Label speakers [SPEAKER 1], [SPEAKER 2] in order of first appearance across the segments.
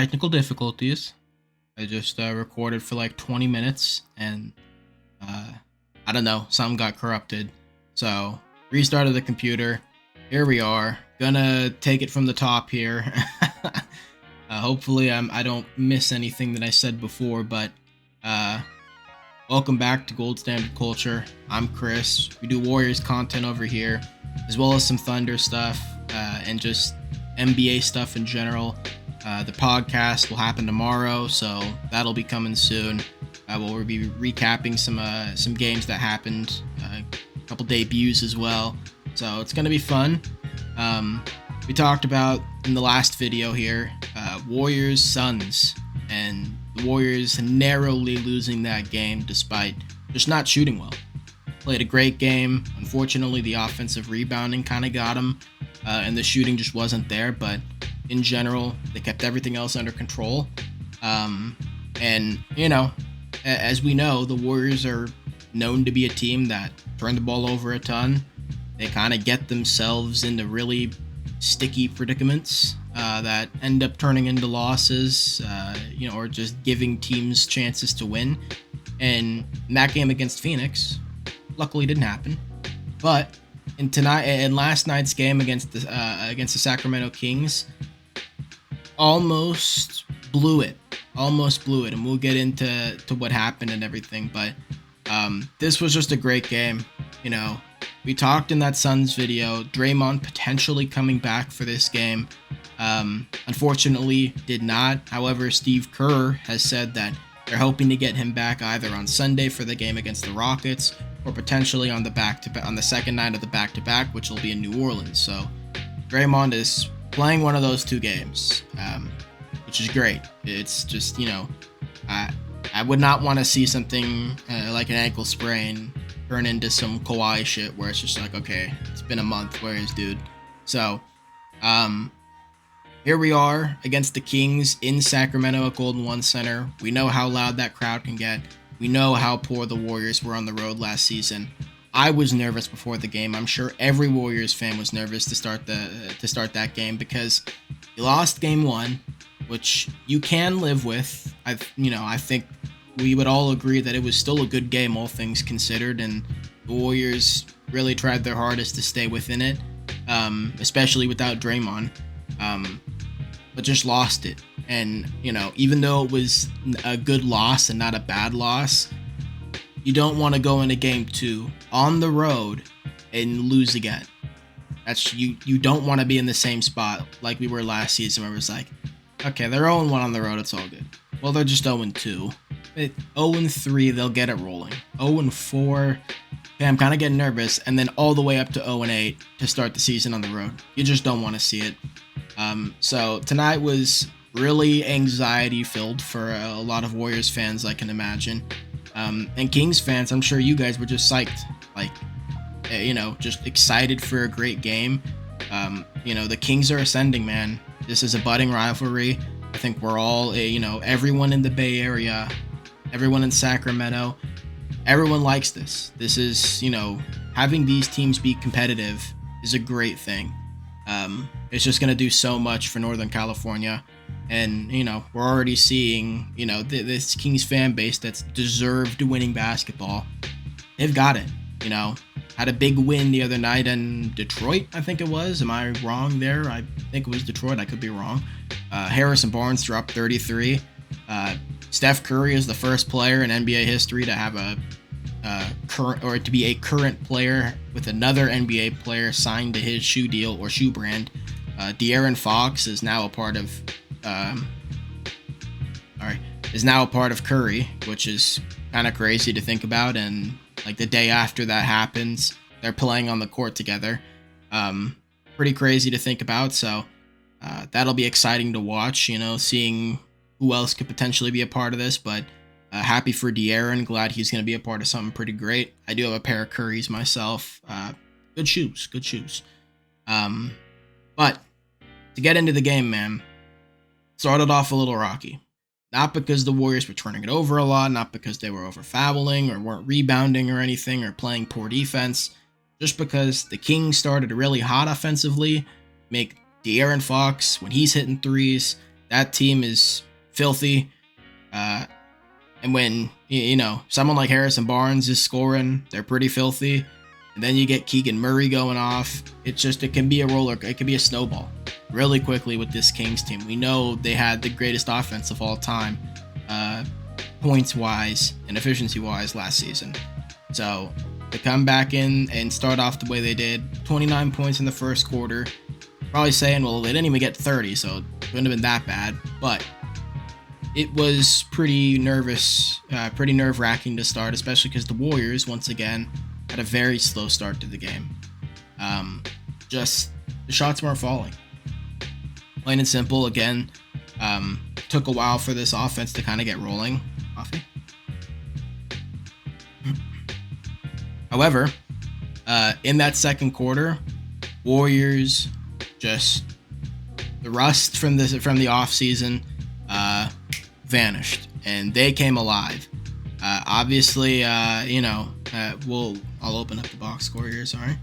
[SPEAKER 1] technical difficulties. I just recorded for like 20 minutes and uh, I don't know, something got corrupted. So restarted the computer. Here we are. Gonna take it from the top here. Hopefully I don't miss anything that I said before, but uh, welcome back to Gold Standard Culture. I'm Chris. We do Warriors content over here, as well as some Thunder stuff and just NBA stuff in general. The podcast will happen tomorrow, so that'll be coming soon. We'll be recapping some games that happened, a couple debuts as well. So it's gonna be fun. We talked about in the last video here, Warriors Suns, and the Warriors narrowly losing that game despite just not shooting well. Played a great game. Unfortunately, the offensive rebounding kind of got them, and the shooting just wasn't there. But in general, they kept everything else under control. And, you know, as we know, the Warriors are known to be a team that turn the ball over a ton. They kind of get themselves into really sticky predicaments that end up turning into losses, or just giving teams chances to win. And in that game against Phoenix, luckily didn't happen. But in last night's game against the Sacramento Kings, almost blew it, and we'll get into what happened and everything. But this was just a great game. You know, we talked in that Suns video, Draymond potentially coming back for this game. Unfortunately, did not. However, Steve Kerr has said that they're hoping to get him back either on Sunday for the game against the Rockets, or potentially on the second night of the back-to-back, which will be in New Orleans. So Draymond is playing one of those two games, which is great. It's just, I would not want to see something like an ankle sprain turn into some Kawhi shit where it's just like, okay, it's been a month, where is dude? So here we are against the Kings in Sacramento at Golden One Center. We know how loud that crowd can get. We know how poor the Warriors were on the road last season. I was nervous before the game. I'm sure every Warriors fan was nervous to start that game, because you lost game one, which you can live with. I think we would all agree that it was still a good game, all things considered, and the Warriors really tried their hardest to stay within it, especially without Draymond, but just lost it. And, even though it was a good loss and not a bad loss, you don't want to go into game two on the road and lose again. That's you don't want to be in the same spot like we were last season, where it was like, okay, they're 0-1 on the road, it's all good. Well, they're just 0-2. 0-3, they'll get it rolling. 0-4, okay, I'm kind of getting nervous, and then all the way up to 0-8 to start the season on the road. You just don't want to see it. So tonight was really anxiety-filled for a lot of Warriors fans, I can imagine. And Kings fans, I'm sure you guys were just psyched, just excited for a great game. The Kings are ascending, man. This is a budding rivalry. I think we're all, everyone in the Bay Area, everyone in Sacramento, everyone likes this. This is, having these teams be competitive is a great thing. It's just going to do so much for Northern California. And, we're already seeing, this Kings fan base that's deserved winning basketball. They've got it, Had a big win the other night in Detroit, I think it was. Am I wrong there? I think it was Detroit. I could be wrong. Harrison Barnes dropped 33. Steph Curry is the first player in NBA history to have to be a current player with another NBA player signed to his shoe deal or shoe brand. De'Aaron Fox is now a part of Curry, which is kind of crazy to think about. And like the day after that happens, they're playing on the court together. Pretty crazy to think about. So that'll be exciting to watch, seeing who else could potentially be a part of this. But happy for De'Aaron. Glad he's going to be a part of something pretty great. I do have a pair of Currys myself. Good shoes. But to get into the game, man, started off a little rocky. Not because the Warriors were turning it over a lot, not because they were over-fouling or weren't rebounding or anything or playing poor defense, just because the Kings started really hot offensively, make De'Aaron Fox, when he's hitting threes, that team is filthy. And when, someone like Harrison Barnes is scoring, they're pretty filthy. And then you get Keegan Murray going off. It can be it can be a snowball really quickly with this Kings team. We know they had the greatest offense of all time, points-wise and efficiency-wise last season. So to come back in and start off the way they did, 29 points in the first quarter, probably saying, well, they didn't even get 30, so it wouldn't have been that bad. But it was pretty nerve-wracking to start, especially because the Warriors, once again, had a very slow start to the game. Just the shots weren't falling. Plain and simple, again, took a while for this offense to kind of get rolling. Coffee? However, in that second quarter, Warriors just the rust from the off season vanished, and they came alive. Obviously, I'll open up the box score here. Sorry.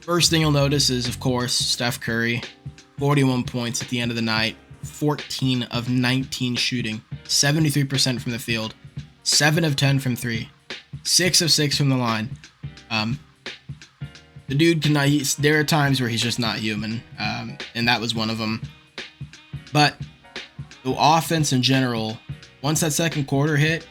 [SPEAKER 1] First thing you'll notice is, of course, Steph Curry, 41 points at the end of the night, 14 of 19 shooting, 73% from the field, 7 of 10 from 3, 6 of 6 from the line. The dude cannot. There are times where he's just not human, and that was one of them. But the offense in general, once that second quarter hit,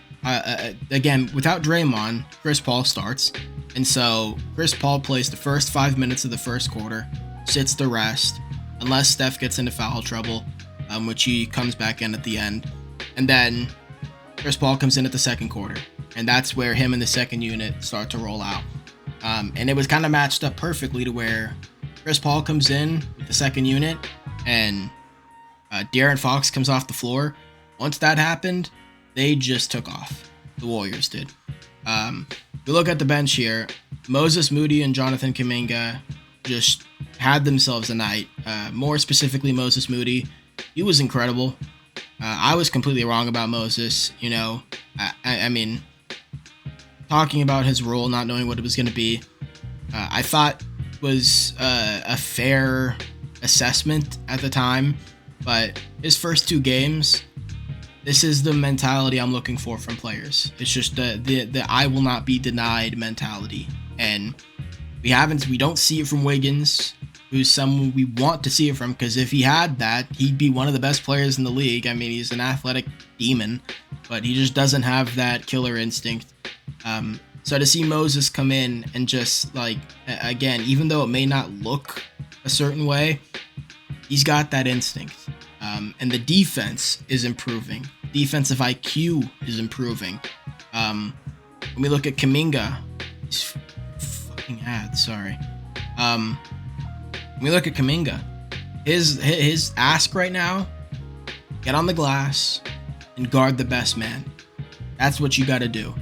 [SPEAKER 1] again, without Draymond, Chris Paul starts. And so Chris Paul plays the first 5 minutes of the first quarter, sits the rest, unless Steph gets into foul trouble, which he comes back in at the end. And then Chris Paul comes in at the second quarter. And that's where him and the second unit start to roll out. And it was kind of matched up perfectly to where Chris Paul comes in with the second unit and De'Aaron Fox comes off the floor. Once that happened, they just took off. The Warriors did. We look at the bench here. Moses Moody and Jonathan Kuminga just had themselves a night. More specifically, Moses Moody. He was incredible. I was completely wrong about Moses. I mean, talking about his role, not knowing what it was going to be, I thought was a fair assessment at the time. But his first 2 games, this is the mentality I'm looking for from players. It's just the I will not be denied mentality. And we don't see it from Wiggins, who's someone we want to see it from, because if he had that, he'd be one of the best players in the league. I mean, he's an athletic demon, but he just doesn't have that killer instinct. So to see Moses come in and just, again, even though it may not look a certain way, he's got that instinct. And the defense is improving. Defensive IQ is improving. When we look at Kuminga, he's fucking ads, sorry. When we look at Kuminga, his ask right now, get on the glass and guard the best man. That's what you got to do.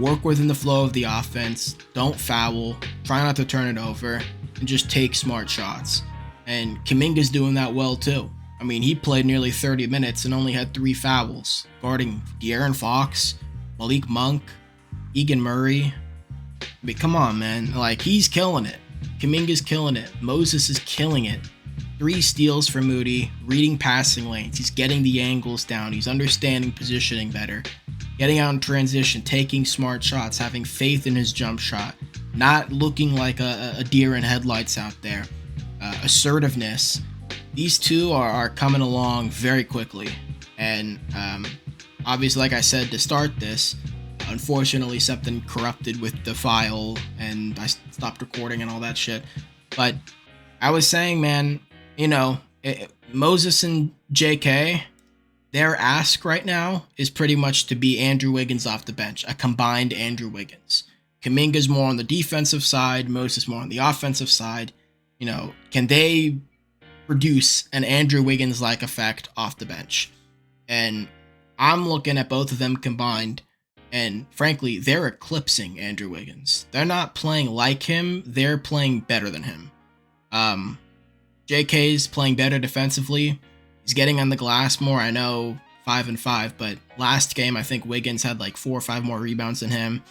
[SPEAKER 1] Work within the flow of the offense. Don't foul. Try not to turn it over. And just take smart shots. And Kuminga's doing that well too. I mean, he played nearly 30 minutes and only had 3 fouls, guarding De'Aaron Fox, Malik Monk, Keegan Murray. I mean, come on, man. He's killing it. Kuminga's killing it. Moses is killing it. 3 steals for Moody, reading passing lanes. He's getting the angles down. He's understanding positioning better. Getting out in transition, taking smart shots, having faith in his jump shot. Not looking like a deer in headlights out there. Assertiveness. These 2 are coming along very quickly. And obviously, like I said, to start this, unfortunately, something corrupted with the file and I stopped recording and all that shit. But I was saying, man, Moses and JK, their ask right now is pretty much to be Andrew Wiggins off the bench, a combined Andrew Wiggins. Kuminga's more on the defensive side, Moses more on the offensive side. Can they produce an Andrew Wiggins-like effect off the bench? And I'm looking at both of them combined, and frankly, they're eclipsing Andrew Wiggins. They're not playing like him, they're playing better than him. JK's playing better defensively. He's getting on the glass more. I know 5-5, but last game, I think Wiggins had 4 or 5 more rebounds than him.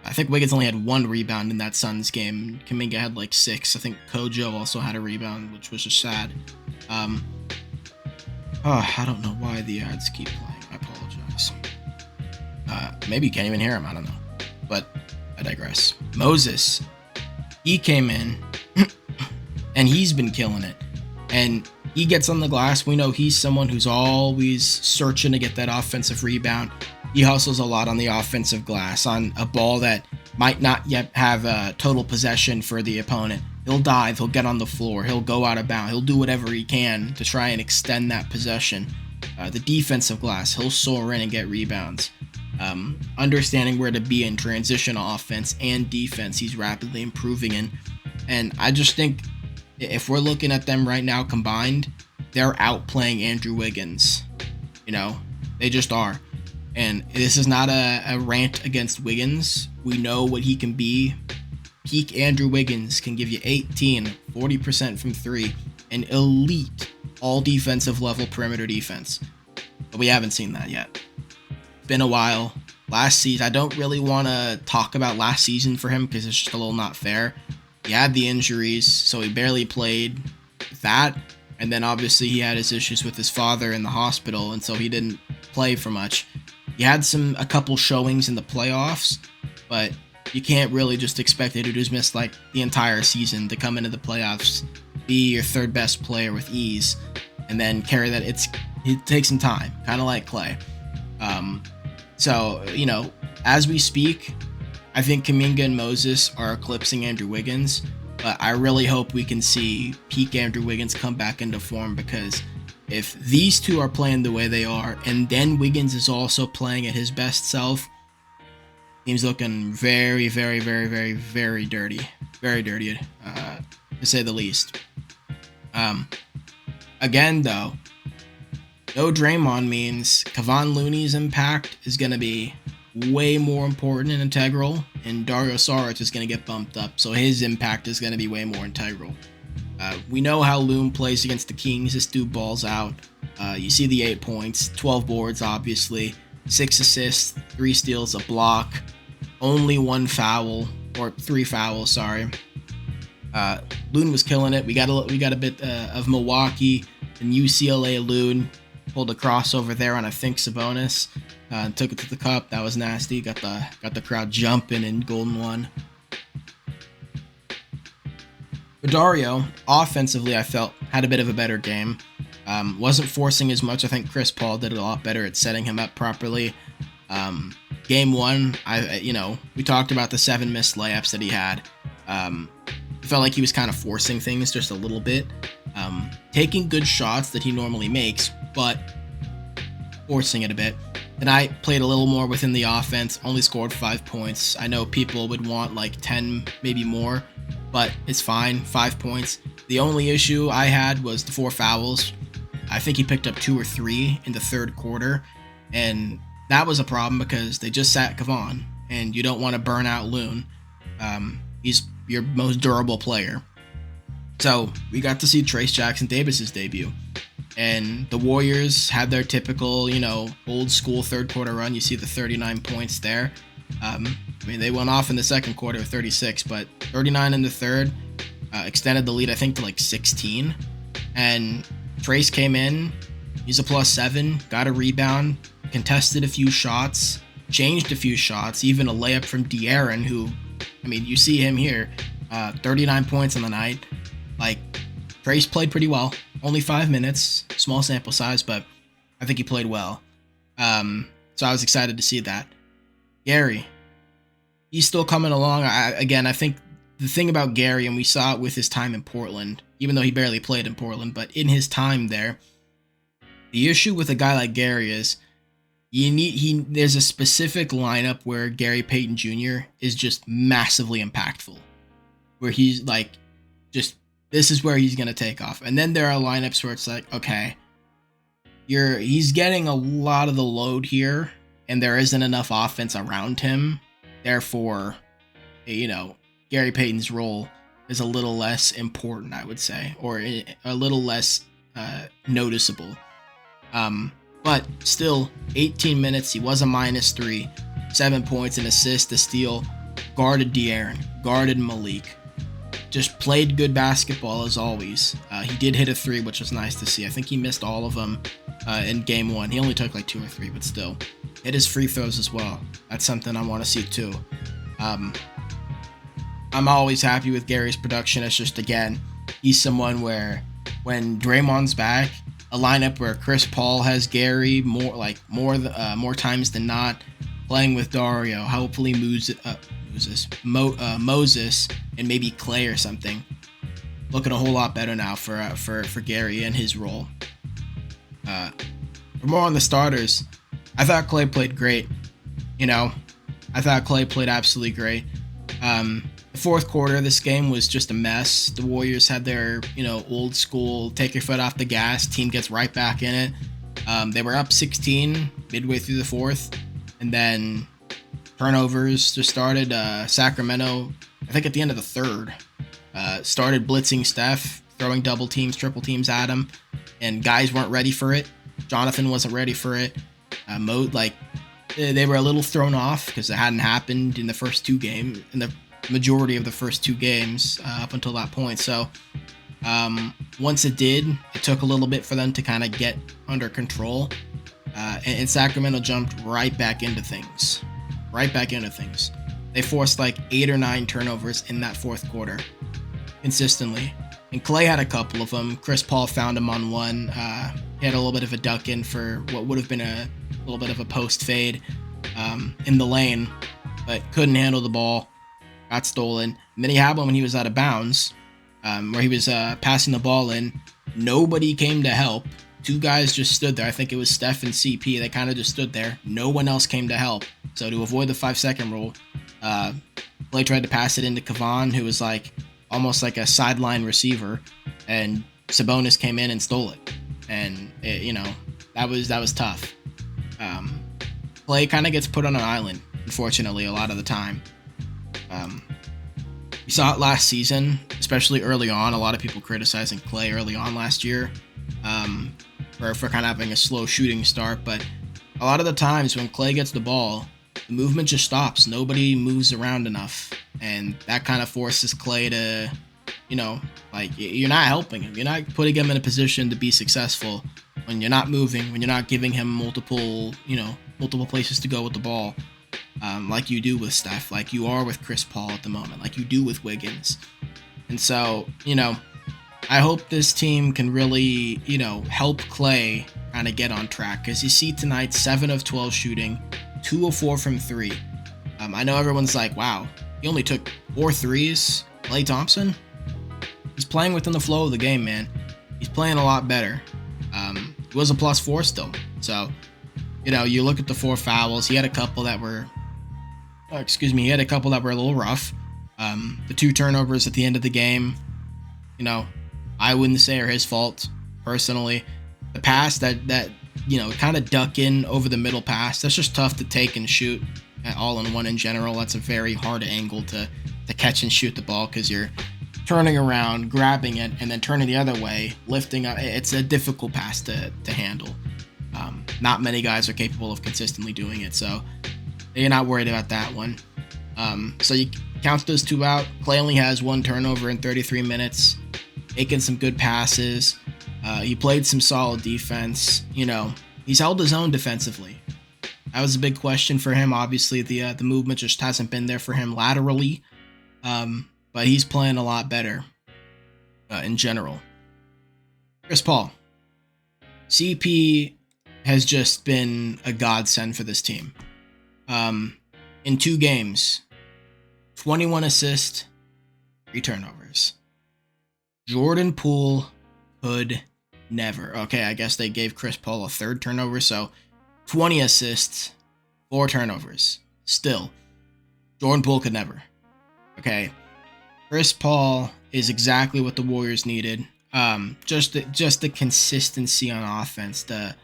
[SPEAKER 1] I think Wiggins only had 1 rebound in that Suns game. Kuminga had 6. I think Kojo also had a rebound, which was just sad. Oh, I don't know why the ads keep playing. I apologize. Maybe you can't even hear him. I don't know. But I digress. Moses, he came in and he's been killing it. And he gets on the glass. We know he's someone who's always searching to get that offensive rebound. He hustles a lot on the offensive glass on a ball that might not yet have total possession for the opponent. He'll dive, he'll get on the floor, he'll go out of bounds, he'll do whatever he can to try and extend that possession. The defensive glass, he'll soar in and get rebounds. Understanding where to be in transition offense and defense, he's rapidly improving in. And I just think if we're looking at them right now combined, they're outplaying Andrew Wiggins. You know, they just are. And this is not a rant against Wiggins. We know what he can be. Peak Andrew Wiggins can give you 18, 40% from three, and elite all defensive level perimeter defense. But we haven't seen that yet. It's been a while. Last season, I don't really want to talk about last season for him because it's just a little not fair. He had the injuries, so he barely played that. And then obviously he had his issues with his father in the hospital, and so he didn't play for much. He had a couple showings in the playoffs, but you can't really just expect a dude who's missed like the entire season to come into the playoffs, be your third best player with ease, and then carry that. It takes some time, kind of like Clay. So, you know, as we speak, I think Kuminga and Moses are eclipsing Andrew Wiggins, but I really hope we can see peak Andrew Wiggins come back into form, because if these two are playing the way they are, and then Wiggins is also playing at his best self, team's looking very, very, very, very, very dirty. Very dirty, to say the least. Again, though, no Draymond means Kevon Looney's impact is going to be way more important and integral, and Dario Saric is going to get bumped up, so his impact is going to be way more integral. We know how Loon plays against the Kings. This dude balls out. You see the 8 points, 12 boards, obviously, 6 assists, 3 steals, a block, only 1 foul, or 3 fouls, sorry. Loon was killing it. We got a bit of Milwaukee and UCLA Loon. Pulled a crossover there on, I think, Sabonis. Took it to the cup. That was nasty. Got the crowd jumping in Golden One. But Dario, offensively, I felt had a bit of a better game. Wasn't forcing as much. I think Chris Paul did a lot better at setting him up properly. Game one, we talked about the 7 missed layups that he had. It felt like he was kind of forcing things just a little bit. Taking good shots that he normally makes, but forcing it a bit. And I played a little more within the offense, only scored 5 points. I know people would want like 10, maybe more, but it's fine, 5 points. The only issue I had was the 4 fouls. I think he picked up 2 or 3 in the third quarter, and that was a problem because they just sat Kevon, and you don't want to burn out Loon. He's your most durable player. So we got to see Trace Jackson Davis's debut. And the Warriors had their typical, old school third quarter run. You see the 39 points there. They went off in the second quarter with 36, but 39 in the third, extended the lead, I think, to like 16. And Trace came in, he's a +7, got a rebound, contested a few shots, changed a few shots, even a layup from De'Aaron, who, you see him here, 39 points on the night. Like, Trace played pretty well. Only 5 minutes, small sample size, but I think he played well. So I was excited to see that. Gary, he's still coming along. I think the thing about Gary, and we saw it with his time in Portland, even though he barely played in Portland, but in his time there, the issue with a guy like Gary is there's a specific lineup where Gary Payton Jr. is just massively impactful, where he's like, this is where he's going to take off. And then there are lineups where it's like, okay, he's getting a lot of the load here, and there isn't enough offense around him. Therefore, Gary Payton's role is a little less important, I would say, or a little less noticeable. But still, 18 minutes, he was a -3, 7 points, an assist, a steal, guarded De'Aaron, guarded Malik. Just played good basketball as always. He did hit a 3, which was nice to see. I think he missed all of them. in game one. He only took like 2 or 3, but still. Hit his free throws as well. That's something I want to see too. I'm always happy with Gary's production. It's just, again, he's someone where when Draymond's back, a lineup where Chris Paul has Gary more times than not, playing with Dario, hopefully Moses, and maybe Clay or something. Looking a whole lot better now for Gary and his role. For more on the starters, I thought Clay played great. I thought Clay played absolutely great. The fourth quarter of this game was just a mess. The Warriors had their, old school take your foot off the gas. Team gets right back in it. They were up 16 midway through the fourth, and then turnovers just started. Sacramento, I think at the end of the third, started blitzing Steph, throwing double teams, triple teams at him, and guys weren't ready for it. Jonathan wasn't ready for it. They were a little thrown off because it hadn't happened in the first 2 games, in the majority of the first 2 games up until that point. So once it did, it took a little bit for them to kind of get under control. And Sacramento jumped right back into things. They forced like 8 or 9 turnovers in that fourth quarter consistently. And Clay had a couple of them. Chris Paul found him on one. He had a little bit of a duck in for what would have been a little bit of a post fade in the lane, but couldn't handle the ball. Got stolen. And then he had one when he was out of bounds, where he was passing the ball in. Nobody came to help. 2 guys just stood there. I think it was Steph and CP. They kind of just stood there. No one else came to help. So to avoid the 5-second rule, Clay tried to pass it into Kavan, who was almost like a sideline receiver, and Sabonis came in and stole it. And that was tough. Clay kind of gets put on an island, unfortunately, a lot of the time. We saw it last season, especially early on. A lot of people criticizing Clay early on last year for kind of having a slow shooting start. But a lot of the times when Clay gets the ball, the movement just stops. Nobody moves around enough. And that kind of forces Clay to, you're not helping him. You're not putting him in a position to be successful when you're not moving, when you're not giving him multiple places to go with the ball. Like you do with Steph, like you are with Chris Paul at the moment, like you do with Wiggins. And so, I hope this team can really, help Clay kind of get on track. Because you see tonight, 7 of 12 shooting, 2 of 4 from 3. I know everyone's like, wow, he only took 4 threes. Klay Thompson? He's playing within the flow of the game, man. He's playing a lot better. He was a +4 still. So, you look at the 4 fouls. He had a couple that were a little rough. The 2 turnovers at the end of the game, I wouldn't say are his fault, personally. The pass that kind of duck in over the middle pass, that's just tough to take and shoot at all-in-one in general. That's a very hard angle to catch and shoot the ball because you're turning around, grabbing it, and then turning the other way, lifting up. It's a difficult pass to handle. Not many guys are capable of consistently doing it, so you're not worried about that one. So you count those 2 out. Clay only has 1 turnover in 33 minutes, making some good passes. He played some solid defense. He's held his own defensively. That was a big question for him. Obviously, the movement just hasn't been there for him laterally, but he's playing a lot better in general. Chris Paul. CP has just been a godsend for this team. In 2 games, 21 assists, 3 turnovers. Jordan Poole could never. Okay, I guess they gave Chris Paul a 3rd turnover, so 20 assists, 4 turnovers. Still, Jordan Poole could never. Okay, Chris Paul is exactly what the Warriors needed. Just the consistency on offense, the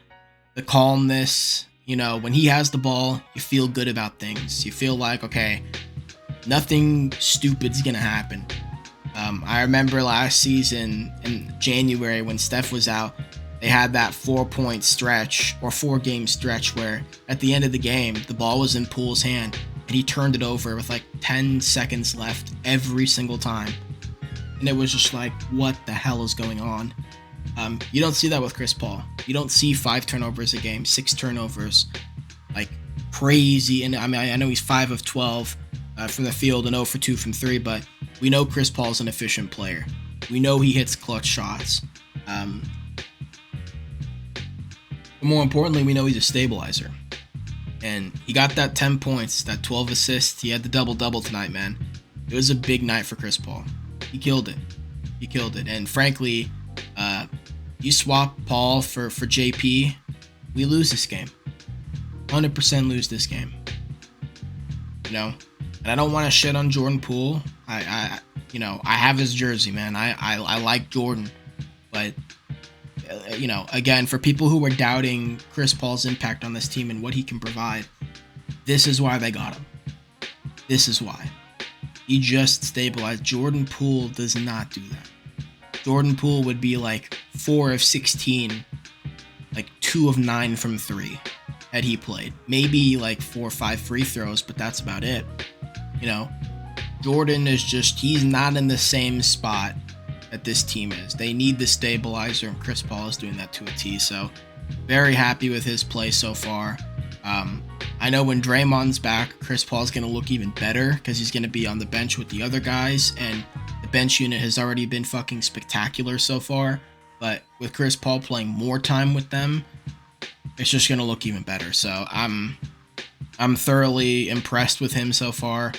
[SPEAKER 1] calmness. When he has the ball, you feel good about things. You feel like, okay, nothing stupid's gonna happen. I remember last season in January when Steph was out, they had that 4-point stretch or 4-game stretch where at the end of the game, the ball was in Poole's hand and he turned it over with like 10 seconds left every single time. And it was just like, what the hell is going on? You don't see that with Chris Paul. You don't see 5 turnovers a game, 6 turnovers, like crazy. And I mean, I know he's 5 of 12 from the field and 0 for 2 from 3, but we know Chris Paul's an efficient player. We know he hits clutch shots. But more importantly, we know he's a stabilizer. And he got that 10 points, that 12 assists. He had the double-double tonight, man. It was a big night for Chris Paul. He killed it. And frankly, you swap Paul for JP, we lose this game. 100% lose this game. You know? And I don't want to shit on Jordan Poole. I have his jersey, man. I like Jordan. But, again, for people who were doubting Chris Paul's impact on this team and what he can provide, this is why they got him. This is why. He just stabilized. Jordan Poole does not do that. Jordan Poole would be like 4 of 16, like 2 of 9 from 3 had he played. Maybe like 4 or 5 free throws, but that's about it. Jordan is he's not in the same spot that this team is. They need the stabilizer, and Chris Paul is doing that to a T. So very happy with his play so far. I know when Draymond's back, Chris Paul's going to look even better because he's going to be on the bench with the other guys, and the bench unit has already been fucking spectacular so far. But with Chris Paul playing more time with them, it's just going to look even better. So I'm thoroughly impressed with him so far.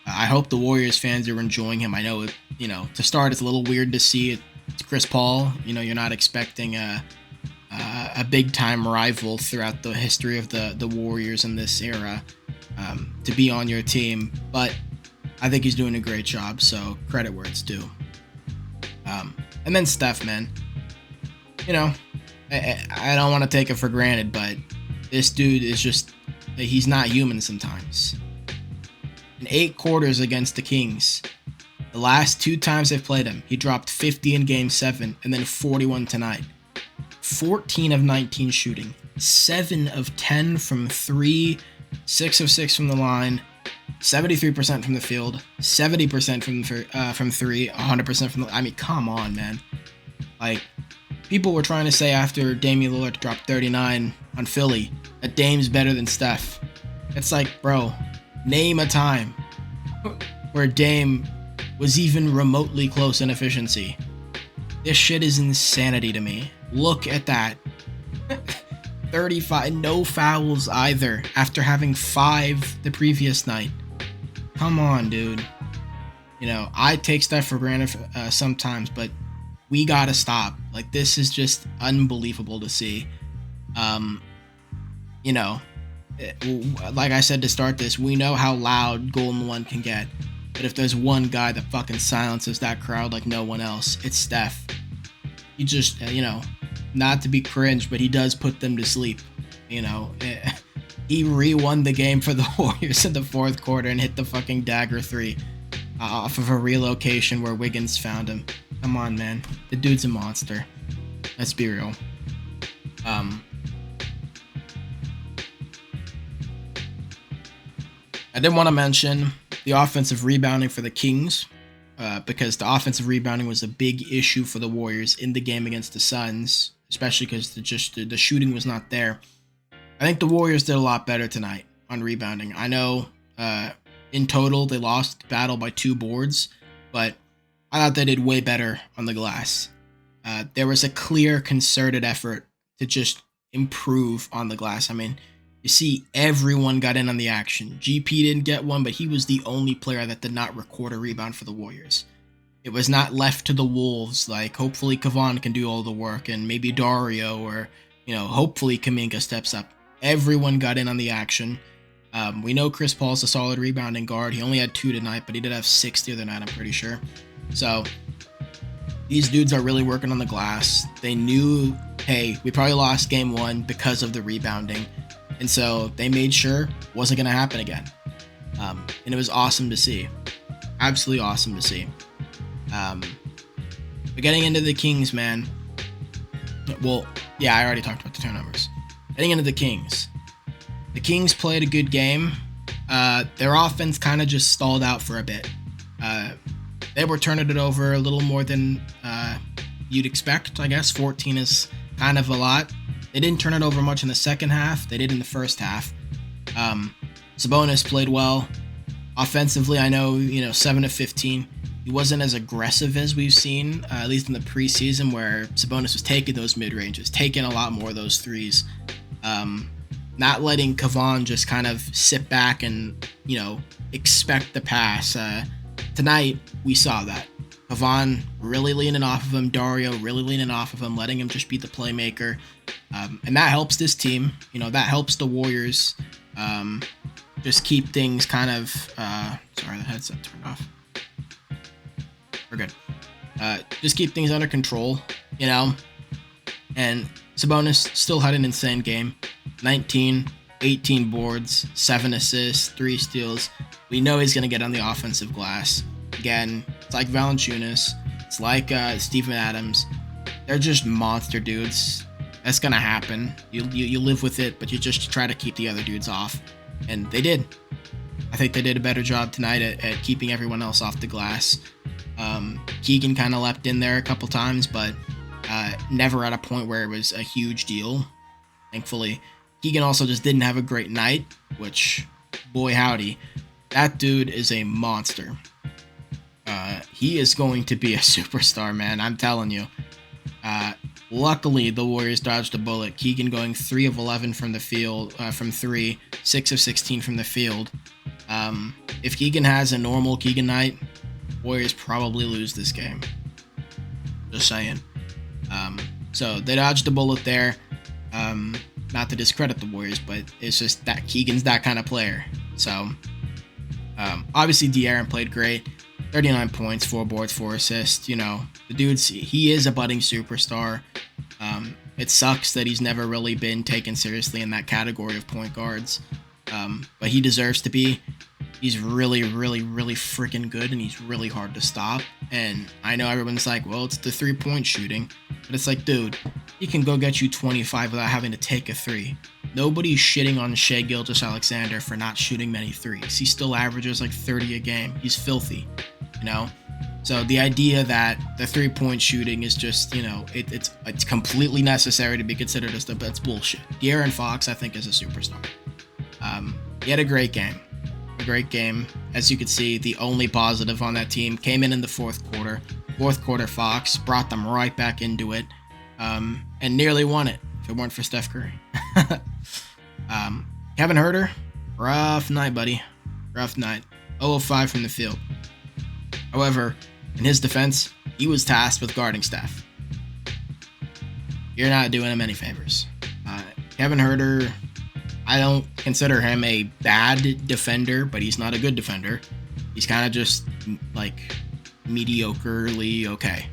[SPEAKER 1] I hope the Warriors fans are enjoying him. I know, to start, it's a little weird to see it. It's Chris Paul. You're not expecting a big-time rival throughout the history of the Warriors in this era to be on your team. But I think he's doing a great job, so credit where it's due. And then Steph, man. I don't want to take it for granted, but this dude is he's not human sometimes. In 8 quarters against the Kings, the last 2 times they've played him, he dropped 50 in Game 7 and then 41 tonight. 14 of 19 shooting, 7 of 10 from 3, 6 of 6 from the line, 73% from the field, 70% from 3, 100% from the... I mean, come on, man. Like, people were trying to say after Damian Lillard dropped 39 on Philly that Dame's better than Steph. It's like, bro, name a time where Dame was even remotely close in efficiency. This shit is insanity to me. Look at that. 35, no fouls either after having 5 the previous night. Come on, dude. I take stuff for granted sometimes, but we gotta stop. Like, this is just unbelievable to see. Like I said to start this, we know how loud Golden One can get. But if there's one guy that fucking silences that crowd like no one else, it's Steph. He just, not to be cringe, but he does put them to sleep. He re-won the game for the Warriors in the 4th quarter and hit the fucking dagger 3 off of a relocation where Wiggins found him. Come on, man. The dude's a monster. Let's be real. I did want to mention the offensive rebounding for the Kings, because the offensive rebounding was a big issue for the Warriors in the game against the Suns, especially because the shooting was not there. I think the Warriors did a lot better tonight on rebounding. I know in total they lost the battle by 2 boards, but I thought they did way better on the glass. There was a clear, concerted effort to just improve on the glass. I mean, you see everyone got in on the action. GP didn't get one, but he was the only player that did not record a rebound for the Warriors. It was not left to the Wolves, like hopefully Kevon can do all the work and maybe Dario or, hopefully Kuminga steps up. Everyone got in on the action. We know Chris Paul's a solid rebounding guard. He only had 2 tonight, but he did have 6 the other night, I'm pretty sure. So these dudes are really working on the glass. They knew, hey, we probably lost game 1 because of the rebounding. And so they made sure it wasn't going to happen again. And it was awesome to see. Absolutely awesome to see. But getting into the Kings, man. Well, yeah, I already talked about the turnovers. Getting into the Kings. The Kings played a good game. Their offense kind of just stalled out for a bit. They were turning it over a little more than you'd expect, I guess. 14 is kind of a lot. They didn't turn it over much in the second half. They did in the first half. Sabonis played well. Offensively, I know, 7 of 15. He wasn't as aggressive as we've seen, at least in the preseason, where Sabonis was taking those mid-ranges, taking a lot more of those threes. Not letting Kevon just kind of sit back and, expect the pass. Tonight, we saw that. Kevon really leaning off of him, Dario really leaning off of him, letting him just be the playmaker. And that helps this team. That helps the Warriors just keep things kind of... sorry, the headset turned off. We're good. Just keep things under control, And Sabonis still had an insane game. 19, 18 boards, 7 assists, 3 steals. We know he's going to get on the offensive glass. Again, it's like Valanciunas. It's like Steven Adams. They're just monster dudes. That's going to happen. You live with it, but you just try to keep the other dudes off. And they did. I think they did a better job tonight at keeping everyone else off the glass. Keegan kind of leapt in there a couple times, but never at a point where it was a huge deal, thankfully. Keegan also just didn't have a great night, which, boy howdy, that dude is a monster. He is going to be a superstar, man, I'm telling you. Luckily, the Warriors dodged a bullet. Keegan going 3 of 11 from the field, from 3, 6 of 16 from the field. If Keegan has a normal Keegan night, Warriors probably lose this game. Just saying. So they dodged a bullet there. Not to discredit the Warriors, but it's just that Keegan's that kind of player. So obviously De'Aaron played great. 39 points, 4 boards, 4 assists. The dude's, he is a budding superstar. It sucks that he's never really been taken seriously in that category of point guards. But he deserves to be. He's really, really, really freaking good, and he's really hard to stop. And I know everyone's like, well, it's the 3-point shooting. But it's like, dude, he can go get you 25 without having to take a 3. Nobody's shitting on Shai Gilgeous-Alexander for not shooting many threes. He still averages like 30 a game. He's filthy, So the idea that the 3-point shooting is just, it's completely necessary to be considered as that's bullshit. De'Aaron Fox, I think, is a superstar. He had a great game. As you can see, the only positive on that team came in the fourth quarter. Fourth quarter, Fox brought them right back into it, and nearly won it if it weren't for Steph Curry. Kevin Huerter, rough night, buddy. Rough night. 0 of 5 from the field. However, in his defense, he was tasked with guarding Steph. You're not doing him any favors. Kevin Huerter, I don't consider him a bad defender, but he's not a good defender. He's kind of just like mediocrely okay,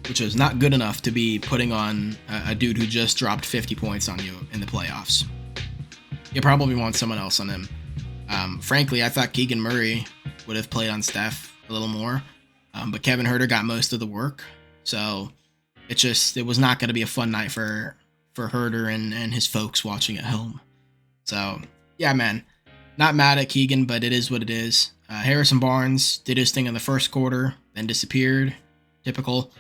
[SPEAKER 1] which is not good enough to be putting on a dude who just dropped 50 points on you in the playoffs. You probably want someone else on him. Frankly, I thought Keegan Murray would have played on Steph a little more, but Kevin Huerter got most of the work, so it was not going to be a fun night for Huerter and his folks watching at home. So, yeah, man. Not mad at Keegan, but it is what it is. Harrison Barnes did his thing in the first quarter, then disappeared. Typical.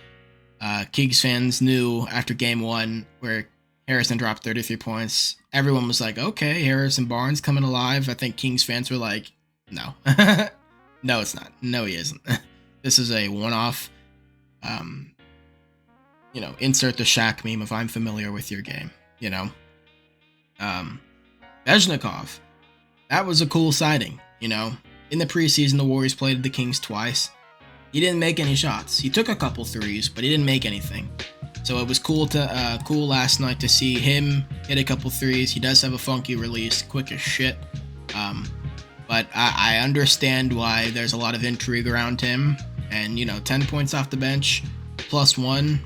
[SPEAKER 1] Kings fans knew after game 1 where Harrison dropped 33 points. Everyone was like, okay, Harrison Barnes coming alive. I think Kings fans were like, no. No, it's not. No, he isn't. This is a one-off. Insert the Shaq meme if I'm familiar with your game, Bezhnikov, that was a cool sighting, In the preseason, the Warriors played the Kings twice. He didn't make any shots. He took a couple threes, but he didn't make anything. So it was cool last night to see him hit a couple threes. He does have a funky release, quick as shit. But I understand why there's a lot of intrigue around him. And, 10 points off the bench, +1.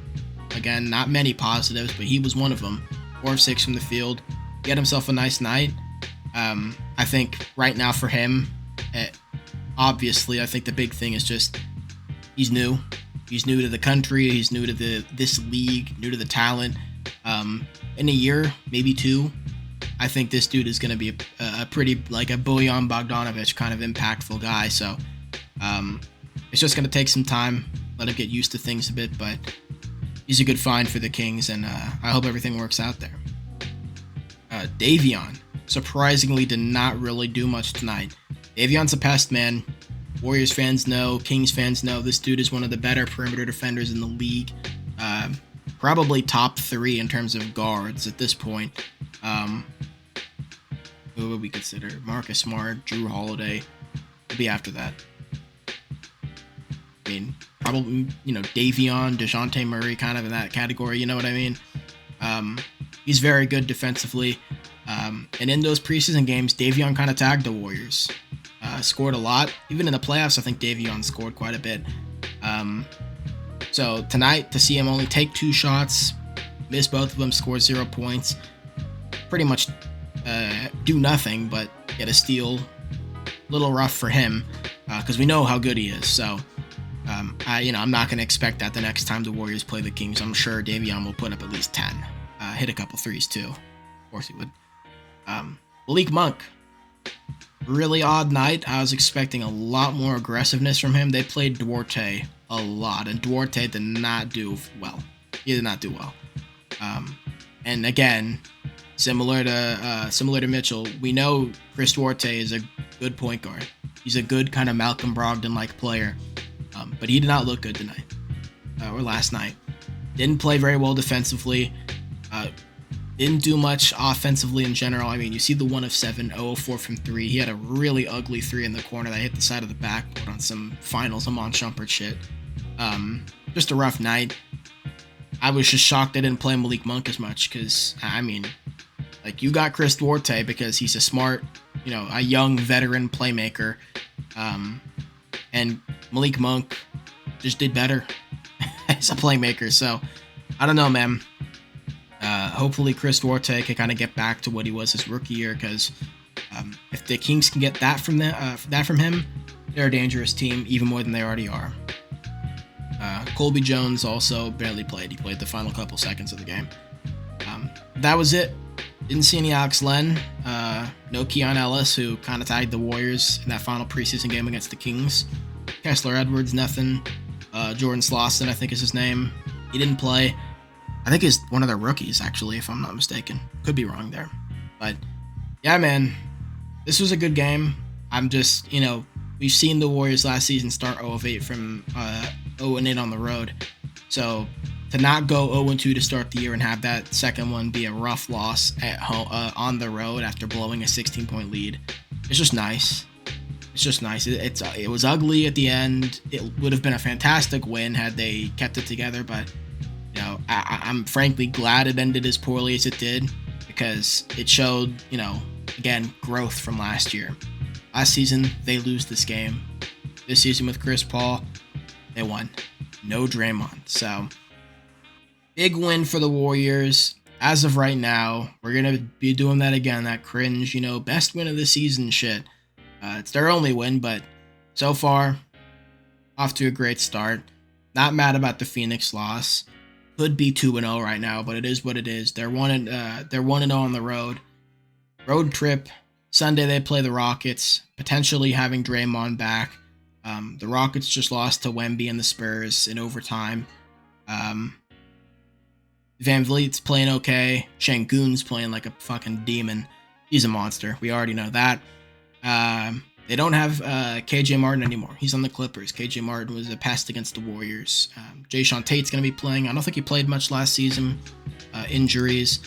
[SPEAKER 1] Again, not many positives, but he was one of them. 4 of 6 from the field. He had himself a nice night. I think right now for him, obviously, I think the big thing is just he's new. He's new to the country. He's new to this league, new to the talent. In a year, maybe 2, I think this dude is going to be a pretty, like a Bojan Bogdanovic kind of impactful guy. So It's just going to take some time. Let him get used to things a bit, but he's a good find for the Kings, and I hope everything works out there. Davion surprisingly did not really do much tonight. Davion's a pest, man. Warriors fans know, Kings fans know, this dude is one of the better perimeter defenders in the league. Probably top 3 in terms of guards at this point. Who would we consider? Marcus Smart, Drew Holiday would be after that. I mean, probably, Davion, DeJounte Murray, kind of in that category, you know what I mean? He's very good defensively. And in those preseason games, Davion kind of tagged the Warriors. Scored a lot. Even in the playoffs, I think Davion scored quite a bit. So tonight, to see him only take 2 shots, miss both of them, score 0 points, pretty much do nothing but get a steal. A little rough for him because we know how good he is. So, I'm not going to expect that the next time the Warriors play the Kings. I'm sure Davion will put up at least 10. Hit a couple threes too. Of course he would. Malik Monk. Really odd night. I was expecting a lot more aggressiveness from him. They played Duarte a lot, and Duarte did not do well. He did not do well. And again, similar to Mitchell, we know Chris Duarte is a good point guard. He's a good kind of Malcolm Brogdon-like player, but he did not look good tonight or last night. Didn't play very well defensively. Didn't do much offensively in general. I mean, you see the 1 of 7, 0 of 4 from 3. He had a really ugly 3 in the corner that hit the side of the backboard on some finals Amon Shumpert shit. Just a rough night. I was just shocked they didn't play Malik Monk as much because, you got Chris Duarte because he's a smart, a young veteran playmaker. And Malik Monk just did better as a playmaker. So, I don't know, man. Hopefully Chris Duarte can kind of get back to what he was his rookie year, because if the Kings can get that from him, they're a dangerous team, even more than they already are. Colby Jones also barely played. He played the final couple seconds of the game. That was it. Didn't see any Alex Len. No Keon Ellis, who kind of tagged the Warriors in that final preseason game against the Kings. Kessler Edwards, nothing. Jordan Slauson, I think is his name. He didn't play. I think he's one of their rookies, actually, if I'm not mistaken. Could be wrong there. But, yeah, man. This was a good game. I'm just, we've seen the Warriors last season start 0 of 8 from 0-8 on the road. So, to not go 0-2 to start the year and have that second one be a rough loss at home, on the road after blowing a 16-point lead, it's just nice. It's just nice. It was ugly at the end. It would have been a fantastic win had they kept it together, but I'm frankly glad it ended as poorly as it did, because it showed, again, growth from last year. Last season, they lose this game. This season with Chris Paul, they won. No Draymond. So, big win for the Warriors. As of right now, we're going to be doing that again, that cringe, best win of the season shit. It's their only win, but so far, off to a great start. Not mad about the Phoenix loss. Could be 2-0 right now, but it is what it is. They're 1-0 on the road. Road trip. Sunday they play the Rockets, potentially having Draymond back. The Rockets just lost to Wemby and the Spurs in overtime. Van Vliet's playing okay. Şengün's playing like a fucking demon. He's a monster. We already know that. They don't have KJ Martin anymore. He's on the Clippers. KJ Martin was a pest against the Warriors. Jayshawn Tate's going to be playing. I don't think he played much last season. Injuries.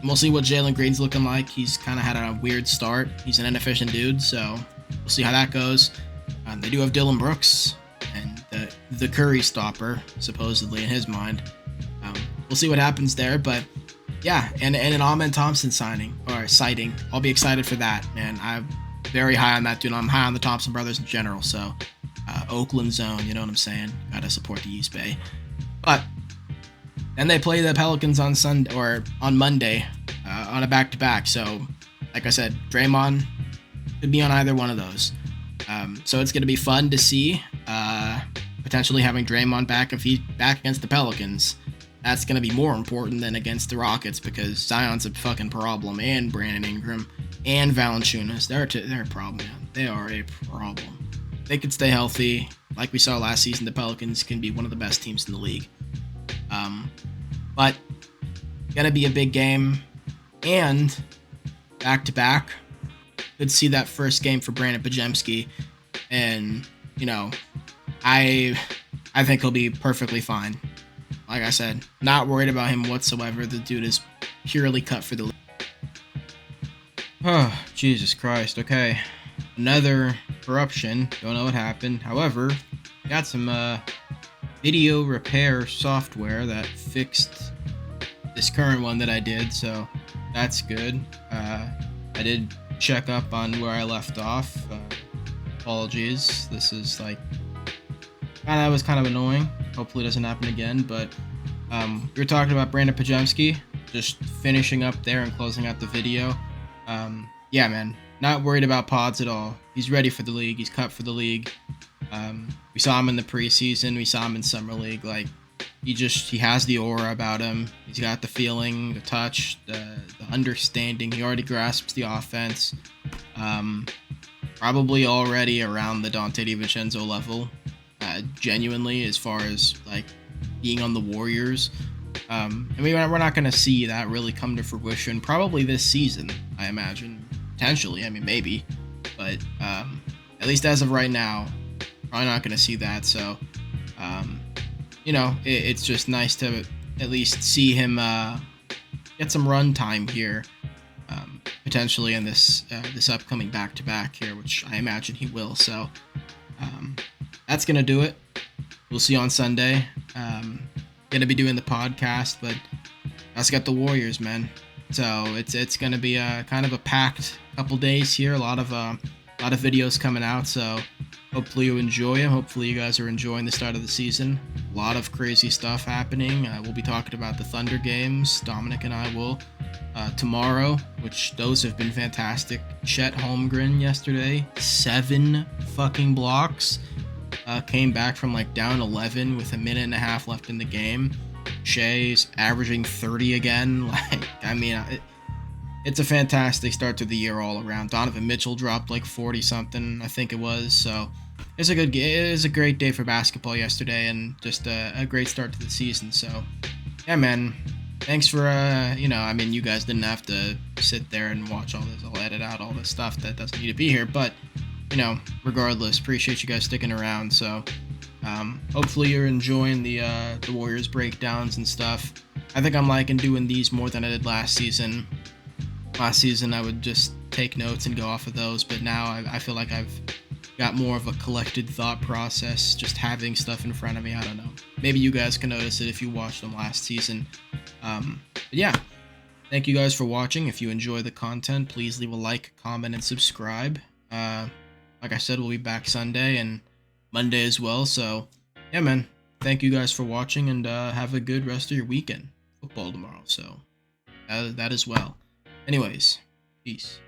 [SPEAKER 1] We'll see what Jalen Green's looking like. He's kind of had a weird start. He's an inefficient dude, so we'll see how that goes. They do have Dylan Brooks and the Curry stopper, supposedly in his mind. We'll see what happens there, but yeah, and an Amen Thompson sighting. I'll be excited for that, man. I'm very high on that dude. I'm high on the Thompson brothers in general, so Oakland zone, you know what I'm saying? Gotta support the East Bay. But then they play the Pelicans on Sunday or on Monday on a back-to-back. So, like I said, Draymond could be on either one of those. So it's gonna be fun to see. Potentially having Draymond back if he's back against the Pelicans. That's going to be more important than against the Rockets, because Zion's a fucking problem, and Brandon Ingram, and Valanciunas. They're a problem, man. They are a problem. they could stay healthy. Like we saw last season, the Pelicans can be one of the best teams in the league. But gonna be a big game, and back to back. Could see that first game for Brandon Pajemski, and I think he'll be perfectly fine. Like I said, not worried about him whatsoever. The dude is purely cut for the league. Oh, Jesus Christ. Okay. Another corruption. Don't know what happened. However, got some video repair software that fixed this current one that I did, so that's good. I did check up on where I left off. Apologies. This is that was kind of annoying. Hopefully it doesn't happen again, but we were talking about Brandon Pajemski, just finishing up there and closing out the video. Yeah, man, not worried about pods at all. He's ready for the league. He's cut for the league. We saw him in the preseason. We saw him in summer league. He has the aura about him. He's got the feeling, the touch, the understanding. He already grasps the offense. Probably already around the Dante DiVincenzo level. Genuinely, as far as being on the Warriors. We're not going to see that really come to fruition probably this season, I imagine. Potentially, maybe. But at least as of right now, probably not going to see that. So, it's just nice to at least see him get some run time here, potentially in this upcoming back-to-back here, which I imagine he will. So that's going to do it. We'll see you on Sunday. Going to be doing the podcast, but that's got the Warriors, man. So it's going to be a kind of a packed couple days here. A lot of videos coming out. So hopefully you enjoy them. Hopefully you guys are enjoying the start of the season. A lot of crazy stuff happening. We'll be talking about the Thunder games. Dominic and I will tomorrow, which those have been fantastic. Chet Holmgren yesterday, 7 fucking blocks. Came back from down 11 with a minute and a half left in the game. Shea's averaging 30 again. It's a fantastic start to the year all around. Donovan Mitchell dropped 40 something, I think it was. So it is a great day for basketball yesterday, and just a great start to the season. So yeah, man. Thanks for you guys didn't have to sit there and watch all this. I'll edit out all this stuff that doesn't need to be here, but regardless, appreciate you guys sticking around. So hopefully you're enjoying the Warriors breakdowns and stuff. I think I'm liking doing these more than I did last season. Last season I would just take notes and go off of those, but now I feel like I've got more of a collected thought process, just having stuff in front of me. I don't know. Maybe you guys can notice it if you watched them last season. But yeah, thank you guys for watching. If you enjoy the content, please leave a like, comment, and subscribe. Like I said, we'll be back Sunday and Monday as well. So yeah, man, thank you guys for watching, and have a good rest of your weekend. Football tomorrow, so that as well. Anyways, peace.